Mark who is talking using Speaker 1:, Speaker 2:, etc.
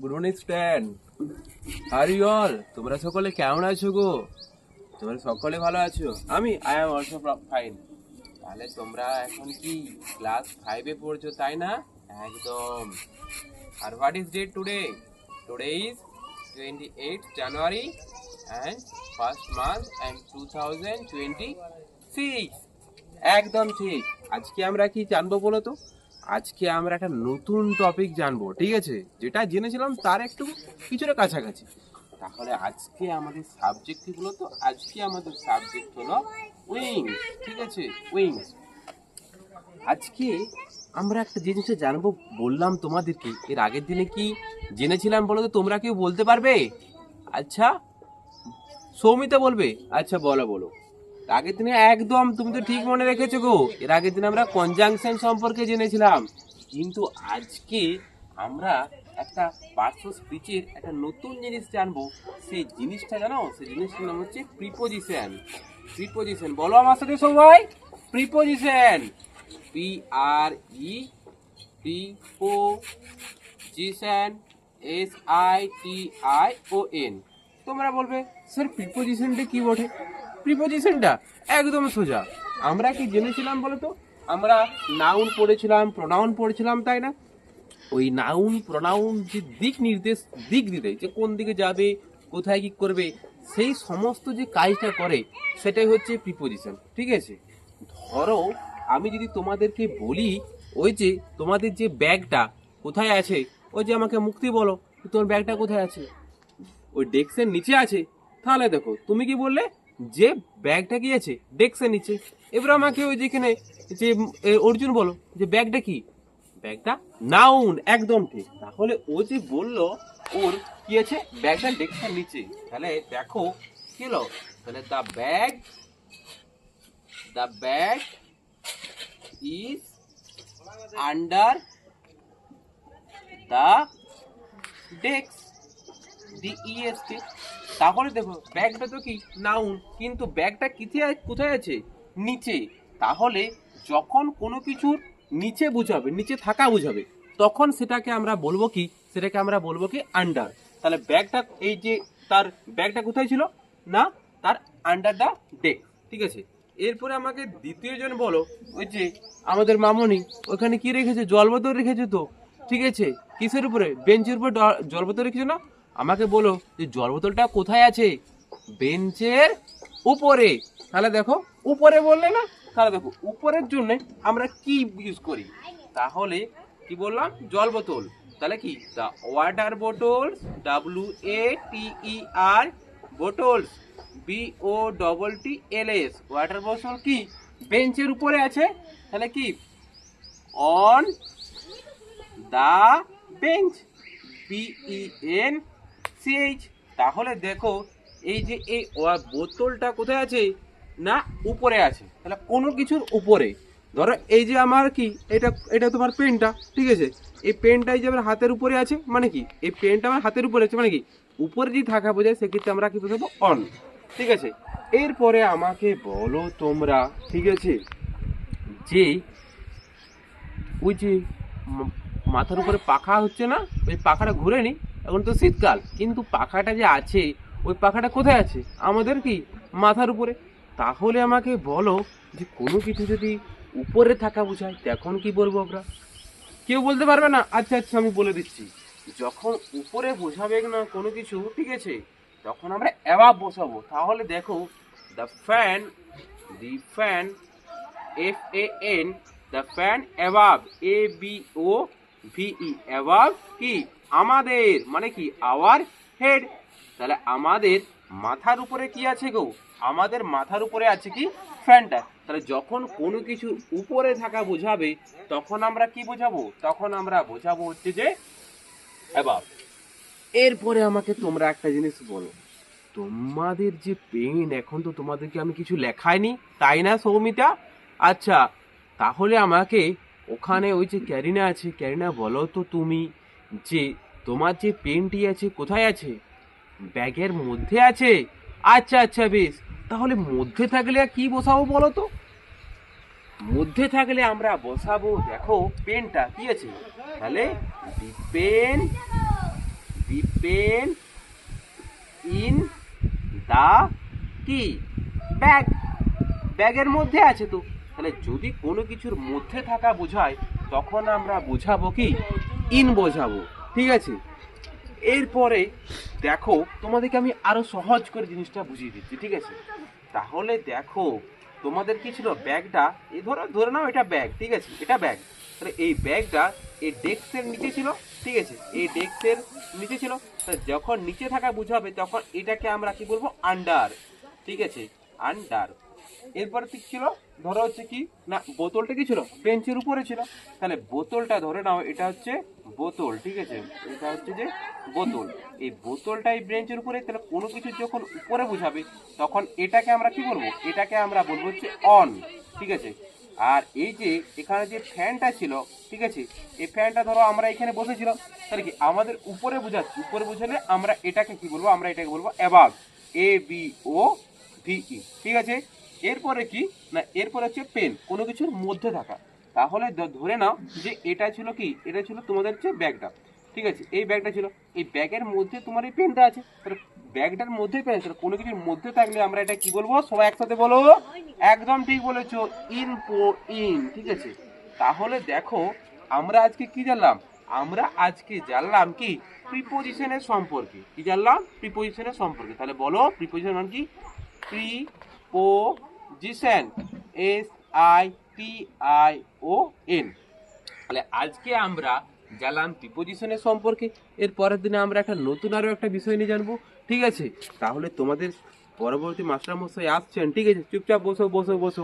Speaker 1: Good morning student, are you all? তোমরা সকলে কেমন আছো গো? তোমরা সকলে ভালো আছো? I am also fine. তাহলে তোমরা এখন কি ক্লাস 5-এ পড়ছো, তাই না? একদম। আর what is date today? Today is 28th January and first month and 2026। একদম ঠিক। আজকে আমরা কি জানবো বলো তো? আজকে আমরা একটা নতুন টপিক জানবো, ঠিক আছে? যেটা জেনেছিলাম তার একটু কিছুটা কাছাকাছি। তাহলে আজকে আমাদের সাবজেক্ট কি বলো তো? আজকে আমাদের সাবজেক্ট হলো উইংস, ঠিক আছে? উইংস। আজকে আমরা একটা জিনিসটা জানবো বললাম তোমাদেরকে, এর আগের দিনে কি জেনেছিলাম বলো তো? তোমরা কেউ বলতে পারবে? আচ্ছা, সৌমিতা বলবে। আচ্ছা বলো বলো। আগের দিনে একদম তুমি তো ঠিক মনে রেখেছো গো। এর আগের দিনে আমরা কনজাংশন সম্পর্কে জেনেছিলাম, কিন্তু আজকে আমরা একটা পার্শ্ব স্পিচের একটা নতুন জিনিস জানবো। সেই জিনিসটা জানো? সেই জিনিসটার নাম হচ্ছে প্রিপোজিশন। প্রিপোজিশন বলো আমার সাথে সবাই। Preposition, preposition, SITION। তোমরা বলবে স্যার প্রিপোজিশনটা কি বটে? প্রিপোজিশনটা একদম সোজা। আমরা কি জেনেছিলাম বলো তো? আমরা নাউন পড়েছিলাম, প্রোনাউন পড়েছিলাম, তাই না? ওই নাউন প্রোনাউন যে দিক নির্দেশ, দিক দিতে, যে কোন দিকে যাবে, কোথায় কি করবে, সেই সমস্ত যে কাজটা করে সেটাই হচ্ছে প্রিপোজিশন, ঠিক আছে? ধরো আমি যদি তোমাদেরকে বলি, ওই যে তোমাদের যে ব্যাগটা কোথায় আছে, ওই যে আমাকে মুক্তি বলো তোমার ব্যাগটা কোথায় আছে? ওই ডেস্কের নিচে আছে। তাহলে দেখো তুমি কি বললে যে ব্যাগটা কি আছে ডেস্কের নিচে। এবার আমাকে ওই যেখানে যে অর্জুন বলো যে ব্যাগটা কি? ব্যাগটা নাউন, একদম ঠিক। তাহলে ও যে বললো ওর কি আছে, ব্যাগটা ডেস্কের নিচে। তাহলে দেখো কি হলো? তাহলে the bag is under the desk, DESK। তাহলে দেখো ব্যাগটা তো কি নাউন, কিন্তু ব্যাগটা কোথায় আছে? নিচে। তাহলে যখন কোনো কিছুর নিচে বুঝাবে, নিচে থাকা বুঝাবে, তখন সেটাকে আমরা বলবো কি? সেটাকে আমরা বলবো কি আন্ডার। তাহলে ব্যাগটা, এই যে তার ব্যাগটা কোথায় ছিল না? তার আন্ডার দ্য ডেস্ক, ঠিক আছে? এরপরে আমাকে দ্বিতীয় জন বলো, ওই যে আমাদের মামনি ওখানে কি রেখেছে? জল বোতল রেখেছে তো, ঠিক আছে? কিসের উপরে? বেঞ্চের উপর জল বোতল রেখেছে না? আমাকে বলো যে জল বোতলটা কোথায় আছে? বেঞ্চের উপরে। তাহলে দেখো উপরে বললে না? তাহলে দেখো উপরের জন্য আমরা কি ইউজ করি? তাহলে কি বললাম? জল বোতল। তাহলে কি? The water bottles, WATER bottles, BOTTLS। Water বোতল কি বেঞ্চের উপরে আছে। তাহলে কি? On the bench, BENCH। তাহলে দেখো এই যে এই বোতলটা কোথায় আছে না? উপরে আছে। তাহলে কোনো কিছুর উপরে। ধরো এই যে আমার কি এটা, এটা তোমার পেনটা, ঠিক আছে? এই পেনটাই যে আমার হাতের উপরে আছে, মানে কি এই পেনটা আমার হাতের উপরে আছে, মানে কি উপরে যদি থাকা বোঝায়, সেক্ষেত্রে আমরা কি বোঝাবো? অন, ঠিক আছে? এরপরে আমাকে বলো তোমরা, ঠিক আছে, যে ওই যে মাথার উপরে পাখা হচ্ছে না, ওই পাখাটা ঘুরে নি। এখন তো শীতকাল, কিন্তু পাখাটা যে আছে, ওই পাখাটা কোথায় আছে? আমাদের কি মাথার উপরে। তাহলে আমাকে বলো যে কোনো কিছু যদি উপরে থাকা বোঝায়, তখন কি বলবো আমরা? কেউ বলতে পারবে না? আচ্ছা আচ্ছা, আমি বলে দিচ্ছি। যখন উপরে বোঝাবে না কোনো কিছু, ঠিক আছে, তখন আমরা অ্যাবাব বসাবো। তাহলে দেখো the fan, FAN, the fan অ্যাবাব, ABOVE, অ্যাবাব কি আমাদের, মানে কি আওয়ার হেড। তাহলে আমাদের মাথার উপরে কি আছে গো? আমাদের মাথার উপরে আছে কি ফ্যানটা। তাহলে যখন কোনো কিছু উপরে থাকা বোঝাবে, তখন আমরা কি বোঝাবো? তখন আমরা বোঝাবো হচ্ছে যে অ্যাবাব। এরপরে আমাকে তোমরা একটা জিনিস বলো, তোমাদের যে পেন, এখন তো তোমাদেরকে আমি কিছু লেখাইনি, তাই না সৌমিতা? আচ্ছা, তাহলে আমাকে ওখানে ওই যে ক্যারিনা আছে, ক্যারিনা বলো তো তুমি, যে তোমার যে পেনটি আছে কোথায় আছে? ব্যাগের মধ্যে আছে। আচ্ছা আচ্ছা, বেশ। তাহলে মধ্যে থাকলে আর কি বসাবো বলো তো? মধ্যে থাকলে আমরা বসাবো, দেখো পেনটা কি আছে, তাহলে the pen the pen in the কি ব্যাগ, ব্যাগের মধ্যে আছে তো। তাহলে যদি কোনো কিছুর মধ্যে থাকা বোঝায় তখন আমরা বোঝাবো কি ইন বোঝাবো, ঠিক আছে। এরপরে দেখো তোমাদেরকে আমি আরো সহজ করে জিনিসটা বুঝিয়ে দিচ্ছি, ঠিক আছে। তাহলে দেখো তোমাদের কি ছিল, ব্যাগটা এই ধরো ধরে নাও এটা ব্যাগ, ঠিক আছে, এটা ব্যাগ। তাহলে এই ব্যাগটা এই ডেস্কের নিচে ছিল, ঠিক আছে, এই ডেস্কের নিচে ছিল। তাহলে যখন নিচে থাকা বোঝাবে তখন এটাকে আমরা কি বলবো আন্ডার, ঠিক আছে, আন্ডার। এরপরে কি ছিল, ধরো হচ্ছে কি না বোতলটা কি ছিল বেঞ্চের উপরে ছিল, তাহলে বোতলটা ধরে নাও এটা হচ্ছে বোতল, ঠিক আছে, এটা হচ্ছে যে বোতল। এই বোতলটা এই বেঞ্চের উপরে, তাহলে কোনো কিছু যখন উপরে বোঝাবে তখন এটাকে আমরা কি বলবো, এটাকে আমরা বলবো হচ্ছে অন, ঠিক আছে। আর এই যে এখানে যে ফ্যানটা ছিল, ঠিক আছে, এই ফ্যানটা ধরো আমরা এখানে বসেছিলাম, তাহলে কি আমাদের উপরে বোঝাচ্ছি, উপরে বোঝালে আমরা এটাকে কি বলবো, আমরা এটাকে বলবো অ্যাবাভ, ABOVE, ঠিক আছে। এরপরে কি না, এরপরে হচ্ছে পেন, কোনো কিছুর মধ্যে থাকা। তাহলে ধরে নাও যে এটা ছিল কি, এটা ছিল তোমাদের হচ্ছে ব্যাগটা, ঠিক আছে, এই ব্যাগটা ছিল, এই ব্যাগের মধ্যে তোমার এই পেনটা আছে, তাহলে ব্যাগটার মধ্যে পেন আছে, কোনো কিছুর মধ্যে থাকলে আমরা এটা কি বলবো, সবাই একসাথে বলো, একদম ঠিক বলেছো, ইন, ঠিক আছে। তাহলে দেখো আমরা আজকে কি জানলাম, আমরা আজকে জানলাম কি প্রিপোজিশনের সম্পর্কে, কি জানলাম প্রিপোজিশনের সম্পর্কে। তাহলে বলো প্রিপোজিশন মানে কি, প্রিপোজিশন, SIPION। তাহলে আজকে আমরা জানলাম প্রিপোজিশনের সম্পর্কে। এর পরের দিনে আমরা একটা নতুন আরো একটা বিষয় নিয়ে জানবো, ঠিক আছে। তাহলে তোমাদের পরবর্তী মাস্টারমশাই আসছেন, ঠিক আছে, চুপচাপ বসো বসো বসো।